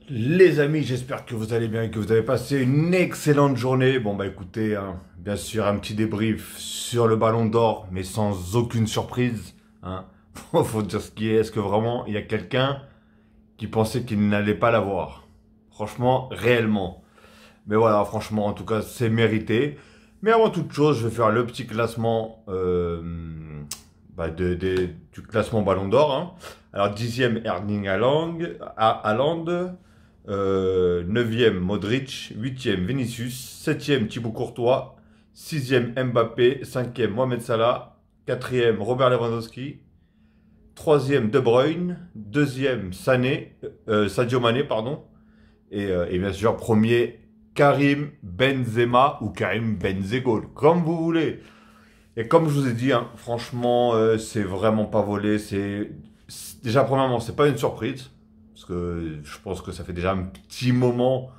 Les amis, j'espère que vous allez bien et que vous avez passé une excellente journée. Bon bah écoutez, bien sûr un petit débrief sur le Ballon d'Or, mais sans aucune surprise. Hein. Faut dire ce qui est. Est-ce que vraiment il y a quelqu'un qui pensait qu'il n'allait pas l'avoir? Franchement, réellement. Mais voilà, franchement, en tout cas, c'est mérité. Mais avant toute chose, je vais faire le petit classement du classement Ballon d'Or. Hein. Alors, 10e Erling Haaland, 9e Modric, 8e Vinicius, 7e Thibaut Courtois, 6e Mbappé, 5e Mohamed Salah, 4e Robert Lewandowski, 3e De Bruyne, 2e Sadio Mané, pardon, et bien sûr, premier Karim Benzema ou Karim Benzegol, comme vous voulez. Et comme je vous ai dit, hein, franchement, c'est vraiment pas volé. Déjà, premièrement, c'est pas une surprise. Parce que je pense que ça fait déjà un petit moment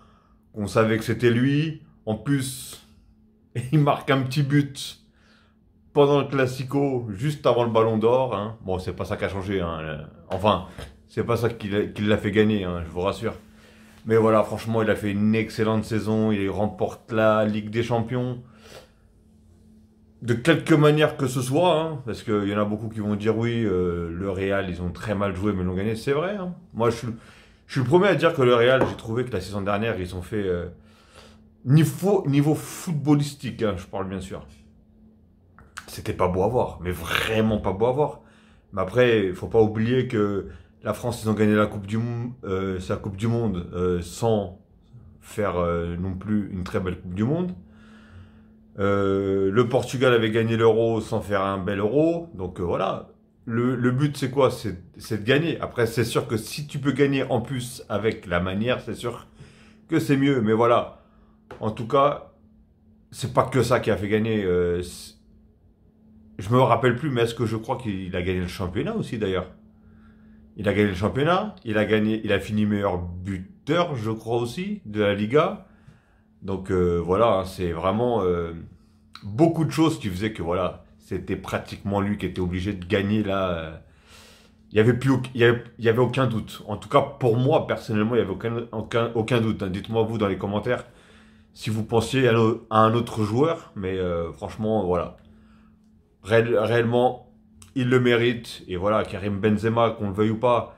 qu'on savait que c'était lui. En plus, il marque un petit but pendant le Classico, juste avant le Ballon d'Or. Hein. Bon, c'est pas ça qui a changé. Hein. Enfin, c'est pas ça qui l'a fait gagner, hein, je vous rassure. Mais voilà, franchement, il a fait une excellente saison. Il remporte la Ligue des Champions. De quelque manière que ce soit, hein, parce qu'il y en a beaucoup qui vont dire oui, le Real, ils ont très mal joué, mais l'ont gagné. C'est vrai. Hein. Moi, je suis le premier à dire que le Real, j'ai trouvé que la saison dernière, ils ont fait niveau footballistique, hein, je parle bien sûr. C'était pas beau à voir, mais vraiment pas beau à voir. Mais après, il faut pas oublier que la France, ils ont gagné la Coupe du Monde, sa Coupe du Monde, sans faire non plus une très belle Coupe du Monde. Le Portugal avait gagné l'Euro sans faire un bel Euro. Donc voilà. Le but, c'est quoi? C'est de gagner. Après, c'est sûr que si tu peux gagner en plus avec la manière, c'est sûr que c'est mieux. Mais voilà. En tout cas, c'est pas que ça qui a fait gagner. Je me rappelle plus, mais est-ce que je crois qu'il a gagné le championnat aussi d'ailleurs? Il a gagné le championnat. Il a fini meilleur buteur, je crois aussi, de la Liga. Donc voilà, hein, c'est vraiment beaucoup de choses qui faisaient que voilà, c'était pratiquement lui qui était obligé de gagner là. Il y avait plus, il y avait aucun doute. En tout cas, pour moi personnellement, il y avait aucun doute. Hein. Dites-moi vous dans les commentaires si vous pensiez à un autre joueur, mais franchement, voilà, réellement, il le mérite. Et voilà, Karim Benzema, qu'on le veuille ou pas,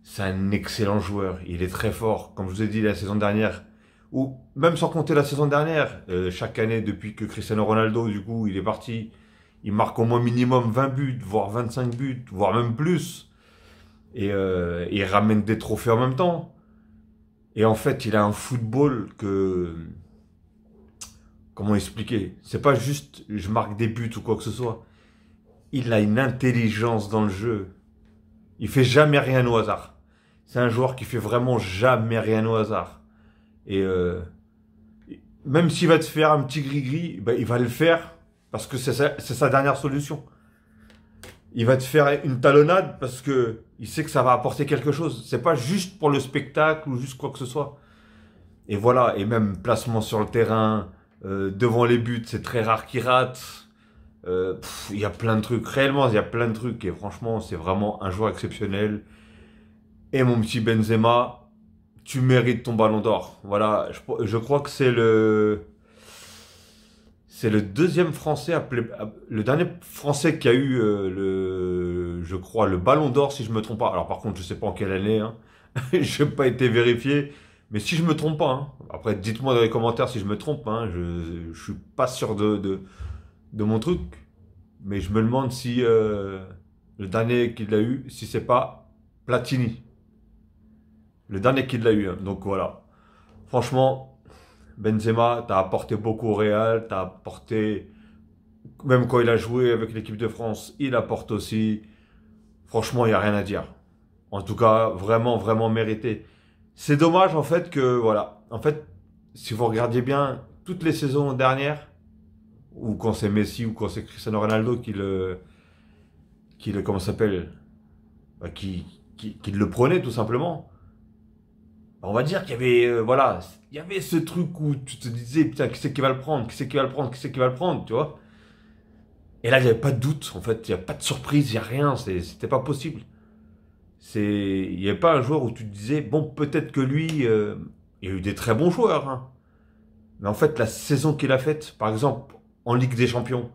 c'est un excellent joueur. Il est très fort. Comme je vous ai dit la saison dernière, ou même sans compter la saison dernière, chaque année depuis que Cristiano Ronaldo, du coup, il est parti, il marque au moins minimum 20 buts, voire 25 buts, voire même plus. Et il ramène des trophées en même temps. Et en fait, il a un football que... Comment expliquer? C'est pas juste je marque des buts ou quoi que ce soit. Il a une intelligence dans le jeu. Il fait jamais rien au hasard. C'est un joueur qui fait vraiment jamais rien au hasard. Et même s'il va te faire un petit gris-gris, ben, il va le faire parce que c'est sa dernière solution. Il va te faire une talonnade parce que il sait que ça va apporter quelque chose. C'est pas juste pour le spectacle ou juste quoi que ce soit. Et voilà, et même placement sur le terrain, devant les buts, c'est très rare qu'il rate. Il y a plein de trucs. Réellement, il y a plein de trucs. Et franchement, c'est vraiment un joueur exceptionnel. Et mon petit Benzema, tu mérites ton ballon d'or. Voilà, je crois que c'est le deuxième français le dernier français qui a eu je crois, le ballon d'or, si je me trompe pas. Alors par contre, je sais pas en quelle année, hein. Je n'ai pas été vérifié. Mais si je me trompe pas, hein. Après, dites-moi dans les commentaires si je me trompe, hein. Je suis pas sûr de mon truc. Mais je me demande si le dernier qu'il a eu, si c'est pas Platini. Le dernier qu'il a eu, hein. Donc voilà. Franchement, Benzema, t'as apporté beaucoup au Real, t'as apporté, même quand il a joué avec l'équipe de France, il apporte aussi. Franchement, il n'y a rien à dire. En tout cas, vraiment, vraiment mérité. C'est dommage en fait que, voilà, en fait, si vous regardiez bien toutes les saisons dernières, ou quand c'est Messi ou quand c'est Cristiano Ronaldo comment ça s'appelle, bah, qui le prenait tout simplement. On va dire qu'il y avait, voilà, il y avait ce truc où tu te disais, putain, qui c'est qui va le prendre, qui c'est qui va le prendre, qui c'est qui va le prendre, tu vois. Et là, il n'y avait pas de doute, en fait, il n'y a pas de surprise, il n'y a rien, c'était pas possible. Il n'y avait pas un joueur où tu te disais, bon, peut-être que lui, il y a eu des très bons joueurs, hein. Mais en fait, la saison qu'il a faite, par exemple, en Ligue des Champions,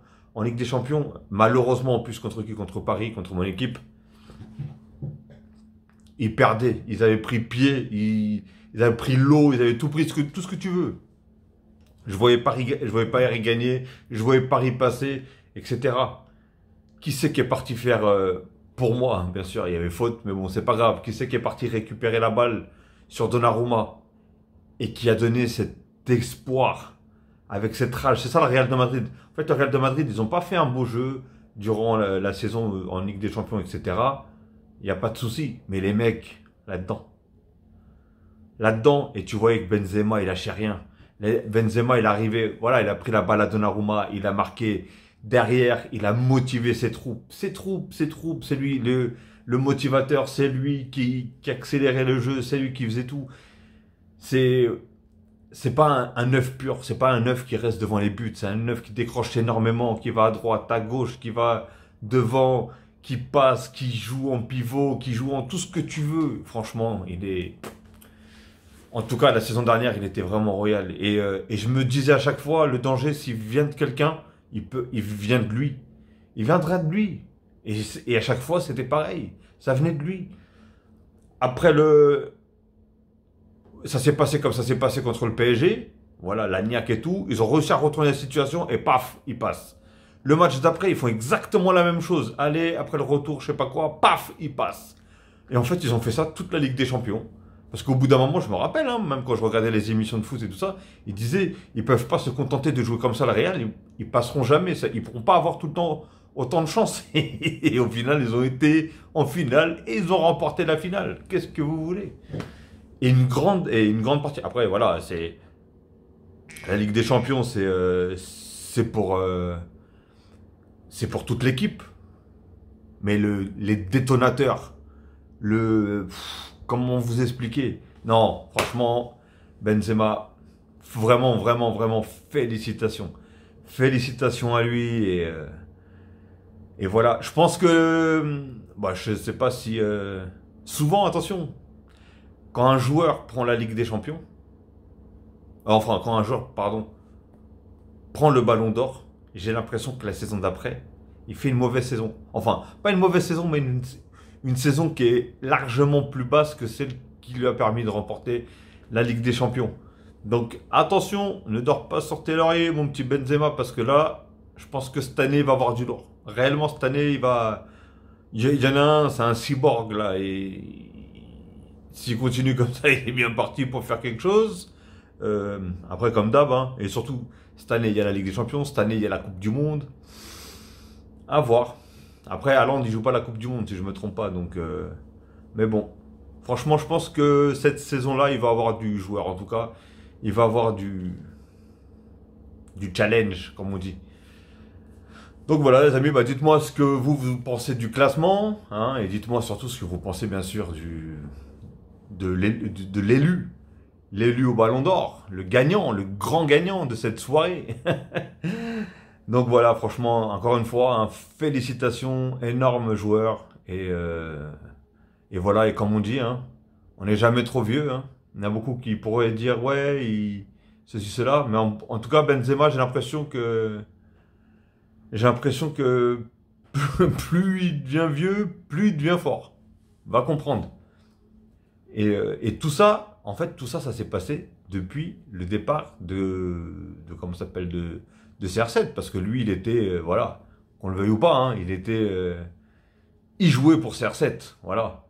malheureusement, en plus contre qui? Contre Paris, contre mon équipe, ils perdaient. Ils avaient pris pied, ils avaient pris l'eau, ils avaient tout pris, tout ce que tu veux. Je voyais Paris gagner, je voyais Paris passer, etc. Qui c'est qui est parti faire, pour moi, hein, bien sûr, il y avait faute, mais bon, c'est pas grave. Qui c'est qui est parti récupérer la balle sur Donnarumma et qui a donné cet espoir avec cette rage? C'est ça le Real de Madrid. En fait, le Real de Madrid, ils n'ont pas fait un beau jeu durant la saison en Ligue des Champions, etc. Il n'y a pas de souci. Mais les mecs, là-dedans, et tu voyais que Benzema, il lâchait rien. Benzema, il arrivait, voilà, il a pris la balle à Donnarumma, il a marqué derrière, il a motivé ses troupes. C'est lui le motivateur, c'est lui qui accélérait le jeu, c'est lui qui faisait tout. C'est c'est pas un œuf pur, c'est pas un œuf qui reste devant les buts, c'est un œuf qui décroche énormément, qui va à droite, à gauche, qui va devant, qui passe, qui joue en pivot, qui joue en tout ce que tu veux. Franchement, il est... En tout cas, la saison dernière, il était vraiment royal. Et je me disais à chaque fois, le danger, s'il vient de quelqu'un, il vient de lui. Il viendra de lui. Et à chaque fois, c'était pareil. Ça venait de lui. Après ça s'est passé comme ça s'est passé contre le PSG. Voilà, la niaque et tout. Ils ont réussi à retourner la situation et paf, ils passent. Le match d'après, ils font exactement la même chose. Allez, après le retour, je sais pas quoi, paf, ils passent. Et en fait, ils ont fait ça toute la Ligue des Champions. Parce qu'au bout d'un moment, je me rappelle, hein, même quand je regardais les émissions de foot et tout ça, ils disaient, ils peuvent pas se contenter de jouer comme ça le Real, ils passeront jamais, ils pourront pas avoir tout le temps autant de chance. Et au final, ils ont été en finale et ils ont remporté la finale. Qu'est-ce que vous voulez? Et une grande partie. Après, voilà, c'est la Ligue des Champions, c'est pour toute l'équipe. Mais les détonateurs, comment vous expliquer? Non, franchement, Benzema, vraiment, vraiment, vraiment, félicitations. Félicitations à lui. Et voilà, je pense que, bah, je sais pas si... souvent, attention, quand un joueur prend la Ligue des Champions, enfin, quand un joueur, pardon, prend le ballon d'or, j'ai l'impression que la saison d'après, il fait une mauvaise saison. Enfin, pas une mauvaise saison, mais une saison qui est largement plus basse que celle qui lui a permis de remporter la Ligue des Champions. Donc attention, ne dors pas sur tes lauriers, mon petit Benzema, parce que là, je pense que cette année, il va avoir du lourd. Réellement, cette année, il y en a un, c'est un cyborg, là, et s'il continue comme ça, il est bien parti pour faire quelque chose. Après, comme d'hab, hein, et surtout, cette année, il y a la Ligue des Champions, cette année, il y a la Coupe du Monde. À voir. Après, Haaland, il joue pas la Coupe du Monde, si je me trompe pas. Donc, mais bon, franchement, je pense que cette saison-là, il va avoir du joueur. En tout cas, il va avoir du challenge, comme on dit. Donc voilà, les amis, bah, dites-moi ce que vous pensez du classement, hein, et dites-moi surtout ce que vous pensez, bien sûr, de l'élu. L'élu au Ballon d'Or, le gagnant, le grand gagnant de cette soirée. Donc voilà, franchement, encore une fois, hein, félicitations, énorme joueur. Et voilà, et comme on dit, hein, on n'est jamais trop vieux. Hein. Il y en a beaucoup qui pourraient dire, ouais, ceci, cela. Mais en tout cas, Benzema, j'ai l'impression que plus il devient vieux, plus il devient fort. Va comprendre. Et tout ça, en fait, tout ça, ça s'est passé depuis le départ comment ça s'appelle, de CR7, parce que lui, il était, voilà, qu'on le veuille ou pas, hein, il jouait pour CR7, voilà.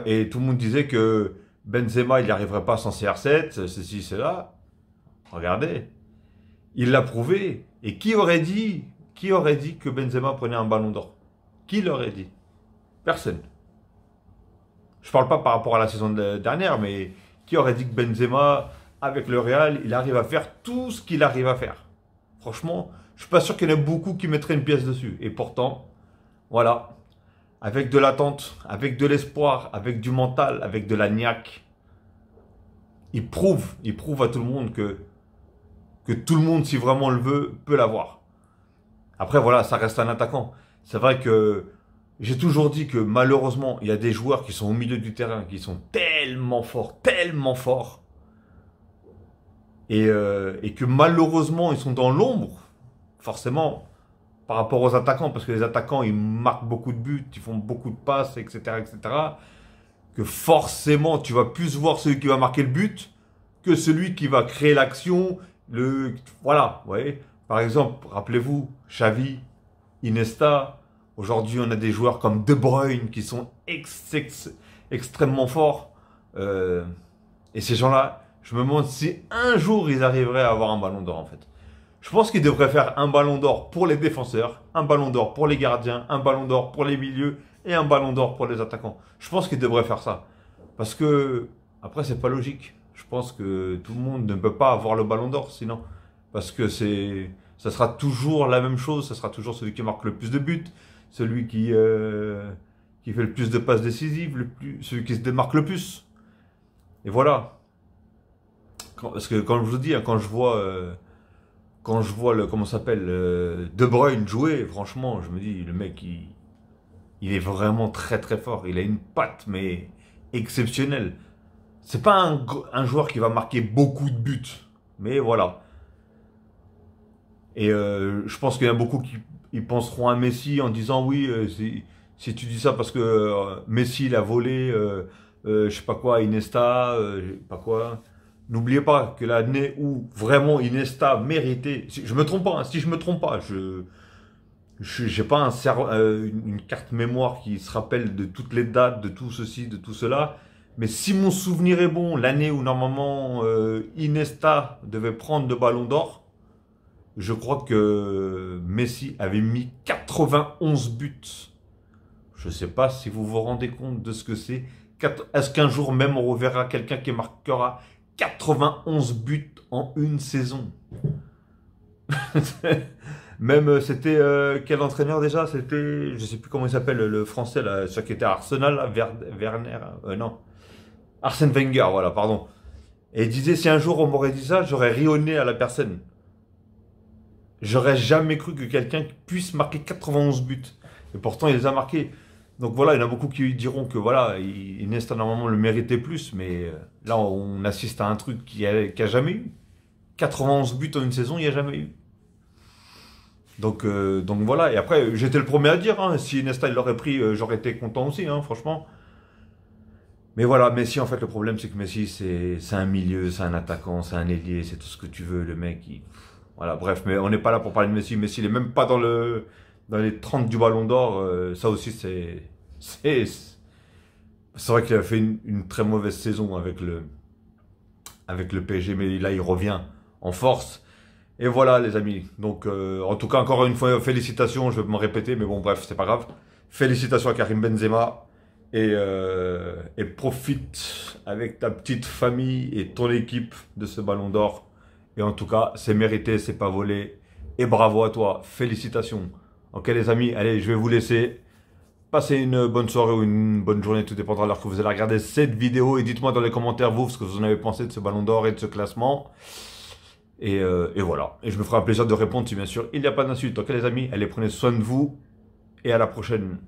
Et tout le monde disait que Benzema, il n'y arriverait pas sans CR7, ceci, cela. Regardez, il l'a prouvé. Et qui aurait dit que Benzema prenait un ballon d'or? Qui l'aurait dit? Personne. Je parle pas par rapport à la saison dernière, mais qui aurait dit que Benzema, avec le Real, il arrive à faire tout ce qu'il arrive à faire? Franchement, je suis pas sûr qu'il y en ait beaucoup qui mettraient une pièce dessus. Et pourtant, voilà, avec de l'attente, avec de l'espoir, avec du mental, avec de la niaque, il prouve à tout le monde que tout le monde, si vraiment le veut, peut l'avoir. Après, voilà, ça reste un attaquant. C'est vrai que j'ai toujours dit que malheureusement, il y a des joueurs qui sont au milieu du terrain, qui sont tellement forts, et que malheureusement, ils sont dans l'ombre, forcément, par rapport aux attaquants, parce que les attaquants, ils marquent beaucoup de buts, ils font beaucoup de passes, etc., que forcément, tu vas plus voir celui qui va marquer le but que celui qui va créer l'action. Voilà, vous voyez. Par exemple, rappelez-vous, Xavi, Iniesta. Aujourd'hui, on a des joueurs comme De Bruyne qui sont extrêmement forts. Et ces gens-là, je me demande si un jour ils arriveraient à avoir un ballon d'or en fait. Je pense qu'ils devraient faire un ballon d'or pour les défenseurs, un ballon d'or pour les gardiens, un ballon d'or pour les milieux et un ballon d'or pour les attaquants. Je pense qu'ils devraient faire ça. Parce que, après, c'est pas logique. Je pense que tout le monde ne peut pas avoir le ballon d'or sinon. Parce que ça sera toujours la même chose. Ça sera toujours celui qui marque le plus de buts, celui qui fait le plus de passes décisives, celui qui se démarque le plus. Et voilà. Parce que quand je vous dis, hein, quand je vois comment ça s'appelle, De Bruyne jouer, franchement, je me dis, le mec, il est vraiment très fort. Il a une patte, mais exceptionnelle. C'est pas un joueur qui va marquer beaucoup de buts, mais voilà. Et je pense qu'il y en a beaucoup qui ils penseront à Messi en disant oui, si tu dis ça parce que Messi il a volé, je sais pas quoi, Iniesta, je sais pas quoi. N'oubliez pas que l'année où vraiment Iniesta méritait, je me trompe pas, hein, si je me trompe pas, j'ai pas une carte mémoire qui se rappelle de toutes les dates, de tout ceci, de tout cela. Mais si mon souvenir est bon, l'année où normalement Iniesta devait prendre le ballon d'or, je crois que Messi avait mis 91 buts. Je ne sais pas si vous vous rendez compte de ce que c'est. Est-ce qu'un jour même on reverra quelqu'un qui marquera 91 buts en une saison? Même, c'était quel entraîneur déjà? C'était, je sais plus comment il s'appelle, le français, là, celui qui était à Arsenal, là, Werner, non. Arsène Wenger, voilà, pardon. Et il disait, si un jour on m'aurait dit ça, j'aurais ri au nez à la personne. J'aurais jamais cru que quelqu'un puisse marquer 91 buts. Et pourtant, il les a marqués. Donc voilà, il y en a beaucoup qui diront que voilà, Iniesta normalement le méritait plus, mais là, on assiste à un truc qui a jamais eu. 91 buts en une saison, il n'y a jamais eu. Donc voilà, et après, j'étais le premier à dire, hein, si Iniesta il l'aurait pris, j'aurais été content aussi, hein, franchement. Mais voilà, Messi, en fait, le problème, c'est que Messi, c'est un milieu, c'est un attaquant, c'est un ailier, c'est tout ce que tu veux, le mec, voilà, bref, mais on n'est pas là pour parler de Messi. Messi, il est même pas dans les 30 du Ballon d'Or, ça aussi, c'est vrai qu'il a fait une très mauvaise saison avec le PSG, mais là, il revient en force. Et voilà les amis, donc en tout cas encore une fois félicitations, je vais me répéter mais bon bref c'est pas grave. Félicitations à Karim Benzema et profite avec ta petite famille et ton équipe de ce ballon d'or. Et en tout cas c'est mérité, c'est pas volé et bravo à toi, félicitations. Ok les amis, allez je vais vous laisser. Passez une bonne soirée ou une bonne journée, tout dépendra de l'heure que vous allez regarder cette vidéo et dites-moi dans les commentaires vous ce que vous en avez pensé de ce ballon d'or et de ce classement. Et voilà. Et je me ferai un plaisir de répondre si bien sûr il n'y a pas d'insulte. Ok les amis, allez prenez soin de vous et à la prochaine.